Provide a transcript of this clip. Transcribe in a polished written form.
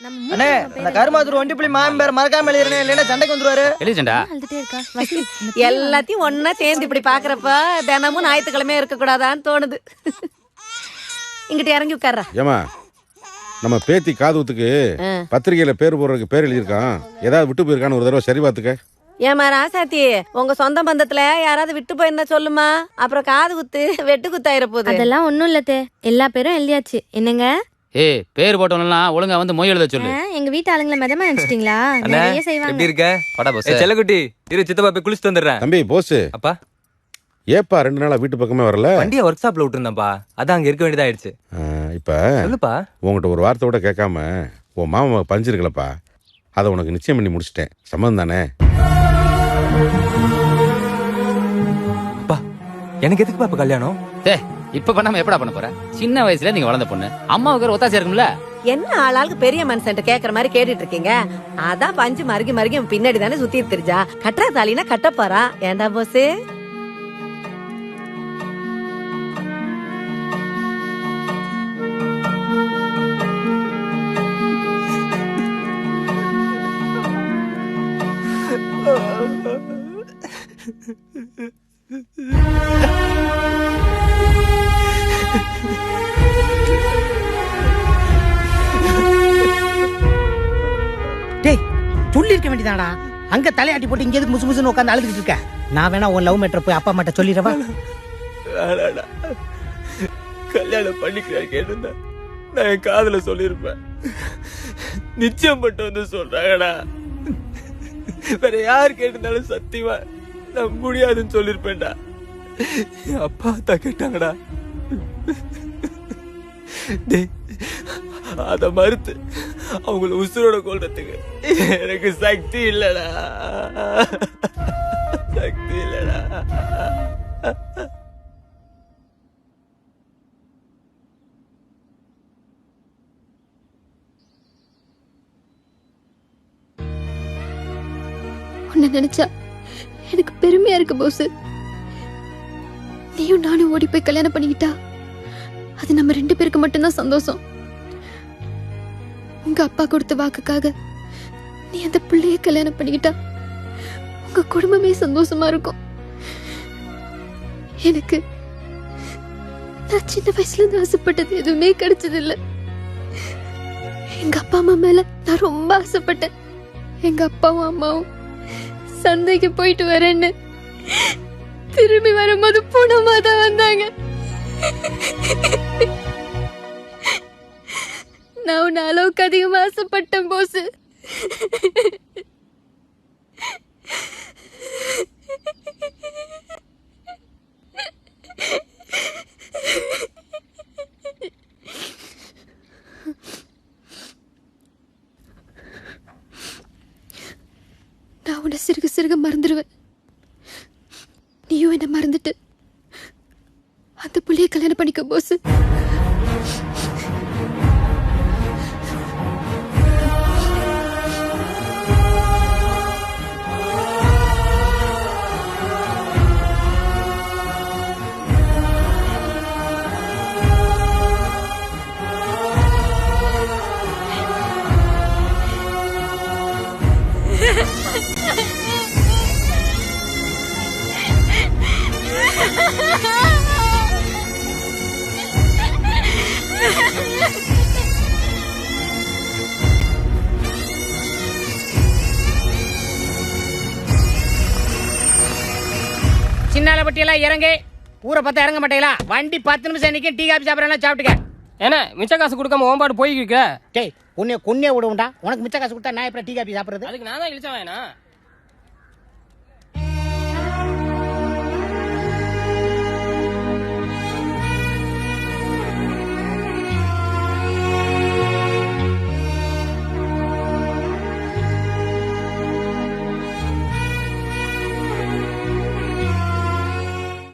அண்ணே அந்த கருமாத்தூர் ஒண்டி புள்ளி மாமன் பேர் மறக்காம எழுதுறேன், இல்லைன்னா சண்டைக்கு வந்துருவாரு. எழுதிட்டா எல்லாத்தையும் ஒன்னா சேர்ந்து இப்படி பாக்குறப்ப தினமும் ஞாயிற்றுக்கிழமையா இருக்க கூடாதான்னு தோணுது. இங்கிட்ட இறங்கி உட்கார்றா. ஏமா நம்ம பேத்தி காதுத்துக்கு பத்திரிகையில பேர் போடுறதுக்கு பேர் எழுதியிருக்கான், ஏதாவது விட்டு போயிருக்கான்னு ஒரு தடவை சரி பார்த்துக்க. ஏமா ராசாத்தி, உங்க சொந்த பந்தத்துல யாராவது விட்டு போயிருந்தா சொல்லுமா, அப்புறம் காது குத்து வெட்டு குத்தாயிர போகுது. அதெல்லாம் ஒண்ணும் இல்லத்தே, எல்லா பேரும் எழுதியாச்சு. என்னங்க ஏய் பேர் போட்டவனலாம் ஒழுங்கா வந்து மொய் எழுத சொல்லு. எங்க வீட்டு ஆளுங்களை மெதமா நினைச்சிட்டீங்களா? நிறைய செய்வாங்க. எப்படி இருக்க? படா போஸ். செல்லக்குட்டி இரு, சித்தப்பா போய் குளிச்சுட்டு வந்துடுறேன். தம்பி போஸ், அப்பா ஏப்பா 2 நாளா வீட்டு பக்கமே வரல? வண்டியை ஒர்க் ஷாப்ல விட்டுருந்தேன்ப்பா, அதான் அங்க இருக்க வேண்டியதாயிடுச்சு. இப்ப சொல்லுப்பா. உங்ககிட்ட ஒரு வார்த்தை கூட கேட்காம உன் மாமா பஞ்சிருக்கலப்பா, அதை உனக்கு நிச்சயம் பண்ணி முடிச்சிட்டேன். சம்மந்தம் தானே? அப்பா எனக்கு எதுக்குப்பா இப்ப கல்யாணம்? இப்ப பண்ணாம எப்படா பண்ண போற? சின்ன வயசுல நீங்க வளர்ந்த பொண்ணு, அம்மாவுக்கு ஒரு ஒத்தாசை இருக்கும்ல. என்ன ஆளாளுக்கு பெரிய மனுஷன் கேக்குற மாதிரி கேட்டுட்டு இருக்கீங்க? அதான் பஞ்சு மருகி மருகி பின்னாடி தானே சுத்தி தெரிஞ்சா. கட்டுறா தாலினா கட்ட போறா. ஏண்டா போஸ்? டேய் சொல்லி இருக்க வேண்டியதாடா, அங்க தலையாட்டி போட்டு இங்க எதுக்கு முசு முசுன்னு உட்காந்து அழுதுகிட்டு இருக்க? நான் வேணா உன் லவ் மேட்டர் போய் அப்பா அம்மாட்ட சொல்லிடுவா. கல்யாணம் பண்ணிக்கிறேன் கேட்டு நான் என் காதுல சொல்லிருப்பேன். நிச்சயம் மட்டும் வந்து சொல்றாங்கடா, வேற யார் கேட்டிருந்தாலும் சத்தியமா நான் முடியாதுன்னு சொல்லிருப்பேன்டா. என் அப்பா தான் கேட்டாங்கடா. டேய் அத மறுத்து அவங்கள உசுரோட கொல்றதுக்கு எனக்கு சக்தி இல்லடா, சக்தி இல்லடா. உன்னை நினைச்சா எனக்கு பெருமையா இருக்கு போஸ். நீயும் நானும் ஓடி போய் கல்யாணம் பண்ணிக்கிட்டா அது நம்ம 2 பேருக்கு மட்டும்தான் சந்தோஷம். உங்க அப்பா கொடுத்த வாக்குக்காக நீ அந்த பிள்ளைய கல்யாணம் பண்ணிக்கிட்டா உங்க குடும்பமே சந்தோஷமா இருக்கும். எனக்கு நான் சின்ன வயசுல இருந்து ஆசைப்பட்டது எதுவுமே கிடைச்சது இல்ல. எங்க அப்பா அம்மா மேல நான் ரொம்ப ஆசைப்பட்டேன். எங்க அப்பாவும் அம்மாவும் சந்தைக்கு போயிட்டு வரேன்னு திரும்பி வரும்போது பூனமா தான் வந்தாங்க. நான் உன்ன அளவுக்கு அதிகமா ஆசைப்பட்டேன் போஸ். நான் உன்னை சிறுக சிறுக மறந்துடுவேன். நீயும் என்ன மறந்துட்டு அந்த புள்ளைய கல்யாணம் பண்ணிக்க போஸ். சின்னால பட்டியெல்லாம் இறங்கு. ஊரை பார்த்தா இறங்க மாட்டீங்களா? வண்டி 10 நிமிஷம் நிற்கும். டீ காபி சாப்பிட்றேன், சாப்பிட்டுக்க. ஏன்னா மிச்ச காசு கொடுக்காம ஓம்பாடு போய்க்கிருக்க. டேய் உன்னை கொன்னே விடுவோம்டா. உனக்கு மிச்ச காசு கொடுத்தா நான் எப்படி டீ காபி சாப்பிட்றது? அதுக்கு நான் தான் இழிச்சவன்.